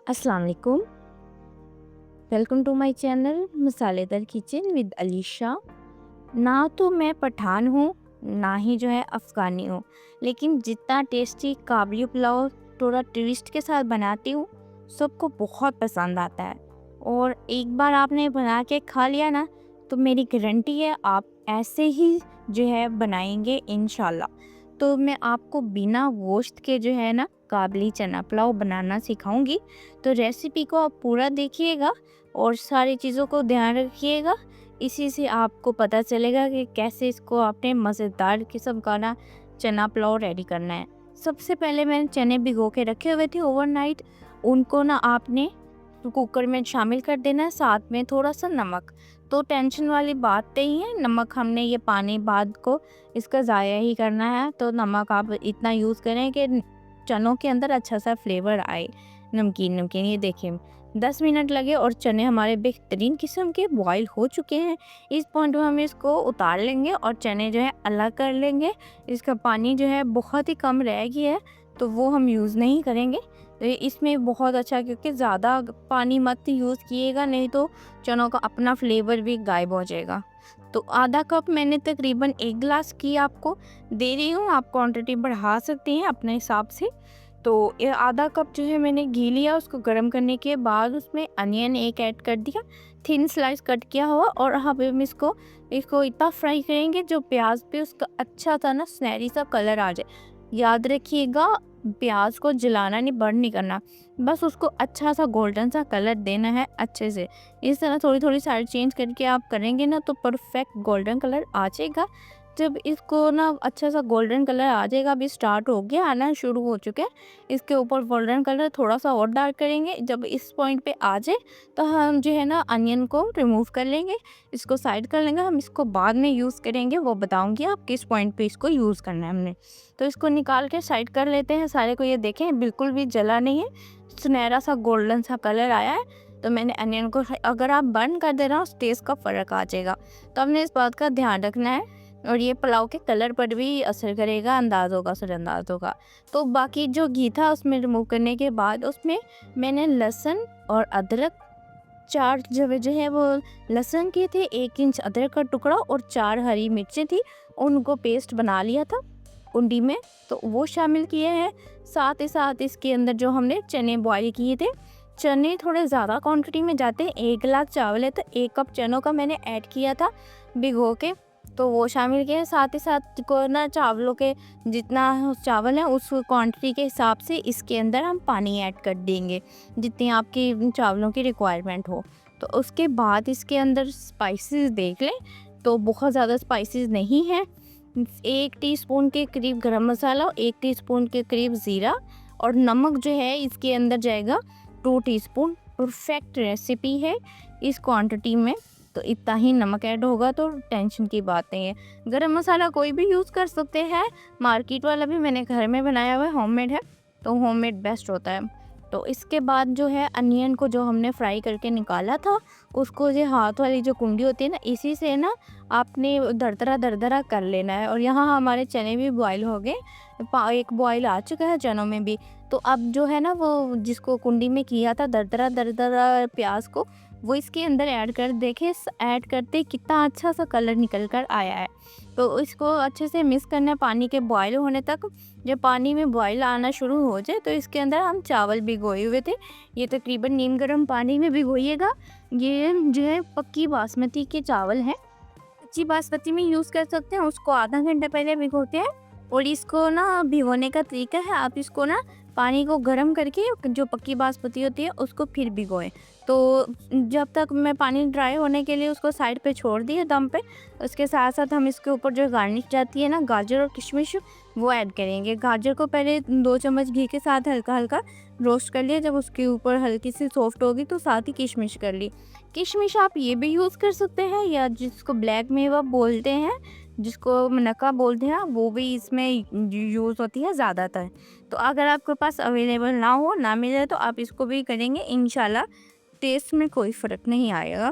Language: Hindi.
अस्सलाम वालेकुम। वेलकम टू माय चैनल मसालेदार किचन विद अलीशा। ना तो मैं पठान हूँ, ना ही जो है अफ़गानी हूँ, लेकिन जितना टेस्टी काबली पुलाव थोड़ा ट्विस्ट के साथ बनाती हूँ, सबको बहुत पसंद आता है। और एक बार आपने बना के खा लिया ना, तो मेरी गारंटी है आप ऐसे ही जो है बनाएंगे इंशाल्लाह। तो मैं आपको बिना गोश्त के जो है ना काबली चना पुलाव बनाना सिखाऊंगी। तो रेसिपी को आप पूरा देखिएगा और सारी चीज़ों को ध्यान रखिएगा। इसी से आपको पता चलेगा कि कैसे इसको आपने मज़ेदार किस्म का ना चना पुलाव रेडी करना है। सबसे पहले मैंने चने भिगो के रखे हुए थे ओवरनाइट। उनको ना आपने कुकर में शामिल कर देना है, साथ में थोड़ा सा नमक। तो टेंशन वाली बात नहीं है, नमक हमने ये पानी बाद को इसका ज़ाया ही करना है, तो नमक आप इतना यूज़ करें कि चनों के अंदर अच्छा सा फ्लेवर आए, नमकीन नमकीन। ये देखिए 10 मिनट लगे और चने हमारे बेहतरीन किस्म के बॉईल हो चुके हैं। इस पॉइंट में हम इसको उतार लेंगे और चने जो है अलग कर लेंगे। इसका पानी जो है बहुत ही कम रह गया है, तो वो हम यूज़ नहीं करेंगे। तो इसमें बहुत अच्छा, क्योंकि ज़्यादा पानी मत यूज़ कीजिएगा, नहीं तो चनों का अपना फ्लेवर भी गायब हो जाएगा। तो आधा कप मैंने तकरीबन 1 गिलास की आपको दे रही हूँ, आप क्वांटिटी बढ़ा सकती हैं अपने हिसाब से। तो ये आधा कप जो है मैंने घी लिया, उसको गर्म करने के बाद उसमें अनियन एक ऐड कर दिया, थिन स्लाइस कट किया हुआ। और हम इसको इसको इतना फ्राई करेंगे जो प्याज पे उसका अच्छा सा ना सुनहरी सा कलर आ जाए। याद रखिएगा, प्याज को जलाना नहीं, बर्न नहीं करना, बस उसको अच्छा सा गोल्डन सा कलर देना है अच्छे से। इस तरह थोड़ी थोड़ी साइड चेंज करके आप करेंगे ना, तो परफेक्ट गोल्डन कलर आ जाएगा। जब इसको ना अच्छा सा गोल्डन कलर आ जाएगा, अभी स्टार्ट हो गया, आना शुरू हो चुके हैं, इसके ऊपर गोल्डन कलर थोड़ा सा और डार्क करेंगे। जब इस पॉइंट पे आ जाए, तो हम जो है ना अनियन को रिमूव कर लेंगे, इसको साइड कर लेंगे। हम इसको बाद में यूज़ करेंगे, वो बताऊंगी आप किस पॉइंट पे इसको यूज़ करना है हमने। तो इसको निकाल के साइड कर लेते हैं सारे को। ये देखें बिल्कुल भी जला नहीं है, सुनहरा सा गोल्डन सा कलर आया है। तो मैंने अनियन को, अगर आप बर्न कर दे रहा हो, टेस्ट का फ़र्क आ जाएगा, तो हमने इस बात का ध्यान रखना है। और ये पुलाव के कलर पर भी असर करेगा, अंदाज़ होगा, असरअंदाज होगा। तो बाकी जो घी था उसमें रिमूव करने के बाद उसमें मैंने लहसुन और अदरक, 4 जो है वो लहसुन के थे, 1 इंच अदरक का टुकड़ा और 4 हरी मिर्चें थी, उनको पेस्ट बना लिया था कुंडी में, तो वो शामिल किए हैं। साथ ही साथ इसके अंदर जो हमने चने बॉईल किए थे, चने थोड़े ज़्यादा क्वांटिटी में जाते हैं, 1 गिलास चावल है तो 1 कप चनों का मैंने ऐड किया था भिगो के, तो वो शामिल किए। साथ ही साथ को ना चावलों के जितना चावल है उस क्वांटिटी के हिसाब से इसके अंदर हम पानी ऐड कर देंगे, जितनी आपकी चावलों की रिक्वायरमेंट हो। तो उसके बाद इसके अंदर स्पाइसेस देख लें, तो बहुत ज़्यादा स्पाइसेस नहीं है। 1 टीस्पून के करीब गरम मसाला, 1 टीस्पून के करीब ज़ीरा, और नमक जो है इसके अंदर जाएगा 2 टीस्पून। परफेक्ट रेसिपी है इस क्वांटिटी में, तो इतना ही नमक ऐड होगा, तो टेंशन की बात नहीं है। गरम मसाला कोई भी यूज़ कर सकते हैं, मार्केट वाला भी मैंने घर में बनाया हुआ है, होममेड है, तो होममेड बेस्ट होता है। तो इसके बाद जो है अनियन को जो हमने फ्राई करके निकाला था, उसको जो हाथ वाली जो कुंडी होती है ना, इसी से ना आपने दरदरा दरदरा कर लेना है। और यहाँ हमारे चने भी बॉईल हो गए, एक बॉईल आ चुका है चनों में भी। तो अब जो है ना वो जिसको कुंडी में किया था दरदरा दरदरा प्याज को, वो इसके अंदर ऐड कर देखें, ऐड करते कितना अच्छा सा कलर निकल कर आया है। तो इसको अच्छे से मिक्स करना है पानी के बॉईल होने तक। जब पानी में बॉईल आना शुरू हो जाए, तो इसके अंदर हम चावल भिगोए हुए थे, ये तकरीबन नीम गर्म पानी में भिगोइएगा। ये जो है पक्की बासमती के चावल हैं, कच्ची बासमती में यूज़ कर सकते हैं, उसको आधा घंटा पहले भिगोते हैं। और इसको ना भिगोने का तरीका है, आप इसको ना पानी को गर्म करके जो पक्की बासमती होती है उसको फिर भिगोएं। तो जब तक मैं पानी ड्राई होने के लिए उसको साइड पे छोड़ दिए दम पे, उसके साथ साथ हम इसके ऊपर जो गार्निश जाती है ना, गाजर और किशमिश, वो ऐड करेंगे। गाजर को पहले 2 चम्मच घी के साथ हल्का हल्का रोस्ट कर लिया, जब उसके ऊपर हल्की सी सॉफ्ट होगी तो साथ ही किशमिश कर ली। किशमिश आप ये भी यूज़ कर सकते हैं, या जिसको ब्लैक मेवा बोलते हैं, जिसको मनक्का बोलते हैं, वो भी इसमें यूज़ होती है ज़्यादातर। तो अगर आपके पास अवेलेबल ना हो, ना मिले, तो आप इसको भी करेंगे, इंशाल्लाह टेस्ट में कोई फ़र्क नहीं आएगा।